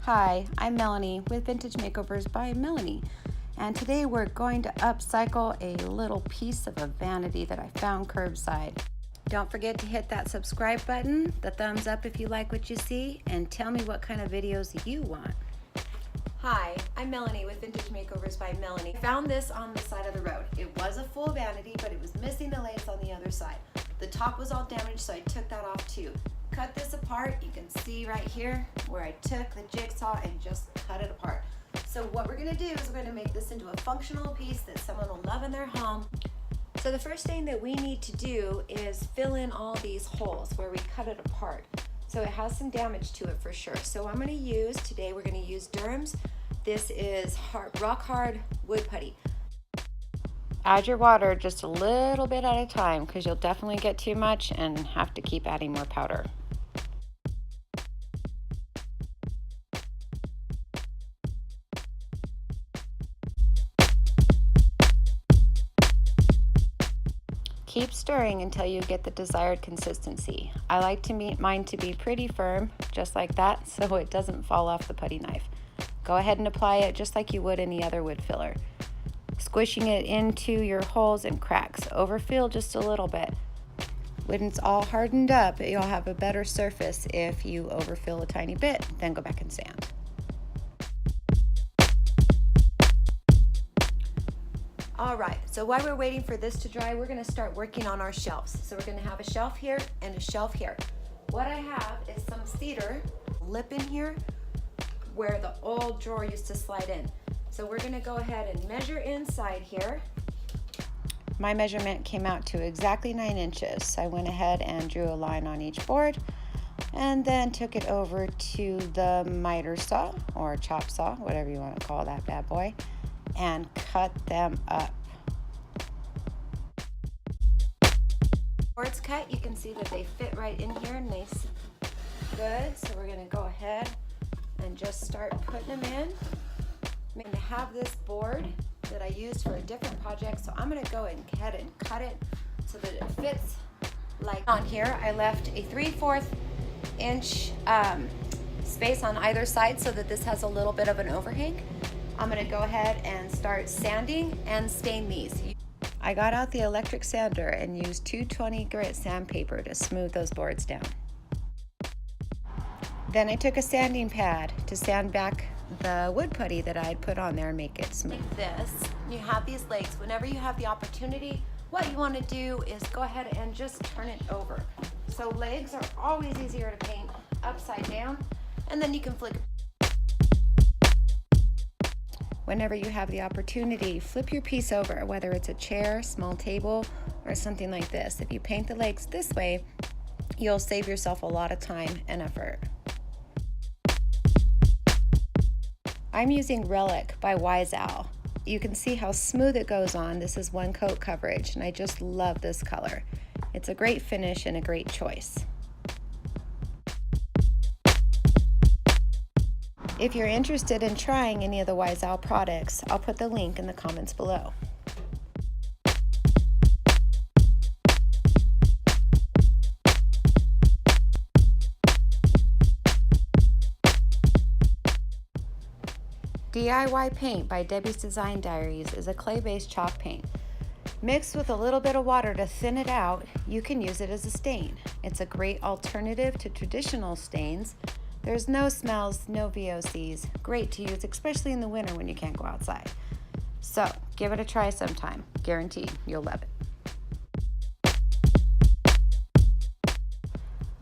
Hi, I'm Melanie with Vintage Makeovers by Melanie, and today we're going to upcycle a little piece of a vanity that I found curbside. Don't forget to hit that subscribe button, the thumbs up if you like what you see, and tell me what kind of videos you want. Hi, I'm Melanie with Vintage Makeovers by Melanie. I found this on the side of the road. It was a full vanity, but it was missing the legs on the other side. The top was all damaged, so I took that off too. Cut this apart. You can see right here where I took the jigsaw and just cut it apart. So what we're going to do is we're going to make this into a functional piece that someone will love in their home. So the first thing that we need to do is fill in all these holes where we cut it apart. So it has some damage to it for sure. So I'm going to use, today we're going to use Durham's. This is rock hard wood putty. Add your water just a little bit at a time because you'll definitely get too much and have to keep adding more powder. Keep stirring until you get the desired consistency. I like to mine to be pretty firm, just like that, so it doesn't fall off the putty knife. Go ahead and apply it just like you would any other wood filler. Squishing it into your holes and cracks. Overfill just a little bit. When it's all hardened up, you'll have a better surface. If you overfill a tiny bit, then go back and sand. All right, so while we're waiting for this to dry, we're gonna start working on our shelves. So we're gonna have a shelf here and a shelf here. What I have is some cedar lip in here where the old drawer used to slide in. So we're gonna go ahead and measure inside here. My measurement came out to exactly 9 inches. So I went ahead and drew a line on each board and then took it over to the miter saw or chop saw, whatever you want to call that bad boy, and cut them up. Boards cut, you can see that they fit right in here, nice, good. So we're gonna go ahead and just start putting them in. I'm gonna have this board that I used for a different project, so I'm gonna go ahead and cut it so that it fits like on here. I left a 3/4 inch space on either side so that this has a little bit of an overhang. I'm gonna go ahead and start sanding and stain these. I got out the electric sander and used 220 grit sandpaper to smooth those boards down. Then I took a sanding pad to sand back the wood putty that I had put on there and make it smooth. Like this, you have these legs. Whenever you have the opportunity, what you want to do is go ahead and just turn it over. So legs are always easier to paint upside down, and then you can flick it. Whenever you have the opportunity, flip your piece over, whether it's a chair, small table, or something like this. If you paint the legs this way, you'll save yourself a lot of time and effort. I'm using Relic by UPCYCLE. You can see how smooth it goes on. This is one coat coverage, and I just love this color. It's a great finish and a great choice. If you're interested in trying any of the UPCYCLE products, I'll put the link in the comments below. DIY Paint by Debbie's Design Diaries is a clay-based chalk paint. Mixed with a little bit of water to thin it out, you can use it as a stain. It's a great alternative to traditional stains. There's no smells, no VOCs. Great to use, especially in the winter when you can't go outside. So give it a try sometime. Guaranteed you'll love it.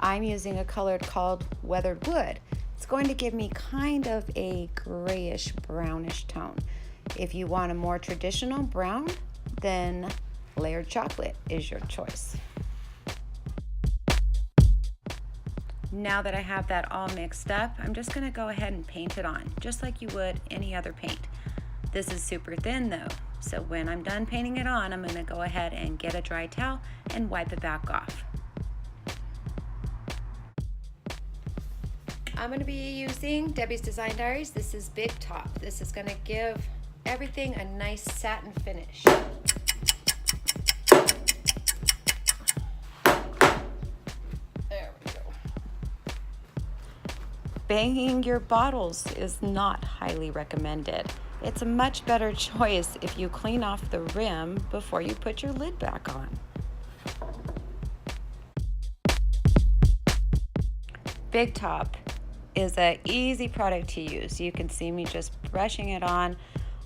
I'm using a color called Weathered Wood. It's going to give me kind of a grayish brownish tone. If you want a more traditional brown, then layered chocolate is your choice. Now that I have that all mixed up, I'm just going to go ahead and paint it on, just like you would any other paint. This is super thin though, so when I'm done painting it on, I'm going to go ahead and get a dry towel and wipe it back off. I'm going to be using Debbie's Design Diaries. This is Big Top. This is going to give everything a nice satin finish. There we go. Banging your bottles is not highly recommended. It's a much better choice if you clean off the rim before you put your lid back on. Big Top is an easy product to use. You can see me just brushing it on.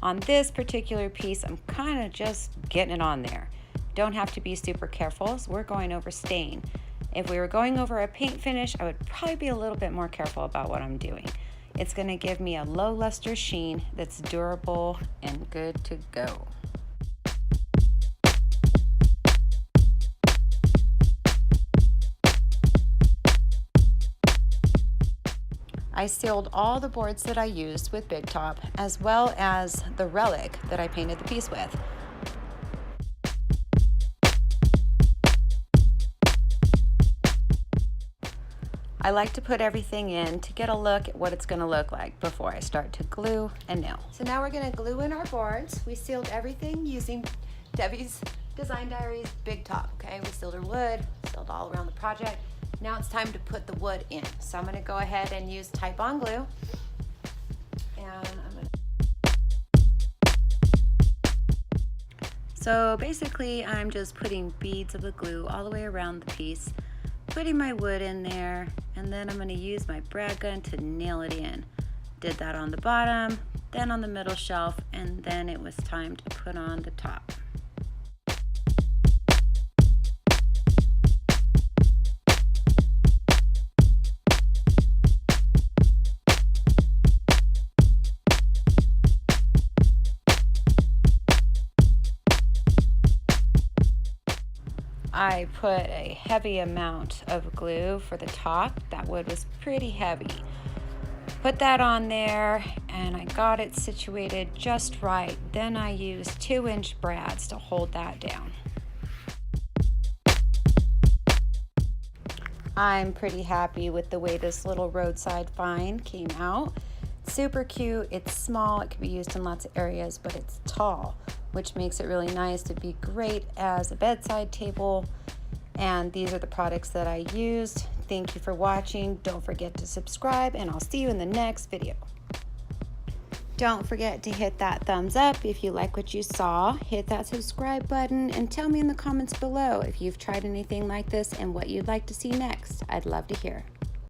On this particular piece, I'm kind of just getting it on there. Don't have to be super careful, as we're going over stain. If we were going over a paint finish, I would probably be a little bit more careful about what I'm doing. It's going to give me a low luster sheen that's durable and good to go. I sealed all the boards that I used with Big Top, as well as the relic that I painted the piece with. I like to put everything in to get a look at what it's going to look like before I start to glue and nail. So now we're going to glue in our boards. We sealed everything using Debbie's Design Diaries Big Top. Okay, we sealed our wood, sealed all around the project. Now it's time to put the wood in. So I'm going to go ahead and use Tip-On glue. And So basically I'm just putting beads of the glue all the way around the piece, putting my wood in there, and then I'm going to use my brad gun to nail it in. Did that on the bottom, then on the middle shelf, and then it was time to put on the top. I put a heavy amount of glue for the top. That wood was pretty heavy. Put that on there and I got it situated just right. Then I used 2-inch brads to hold that down. I'm pretty happy with the way this little roadside vine came out. Super cute, it's small, it can be used in lots of areas, but it's tall, which makes it really nice to be great as a bedside table. And these are the products that I used. Thank you for watching. Don't forget to subscribe, and I'll see you in the next video. Don't forget to hit that thumbs up if you like what you saw. Hit that subscribe button and tell me in the comments below if you've tried anything like this and what you'd like to see next. I'd love to hear.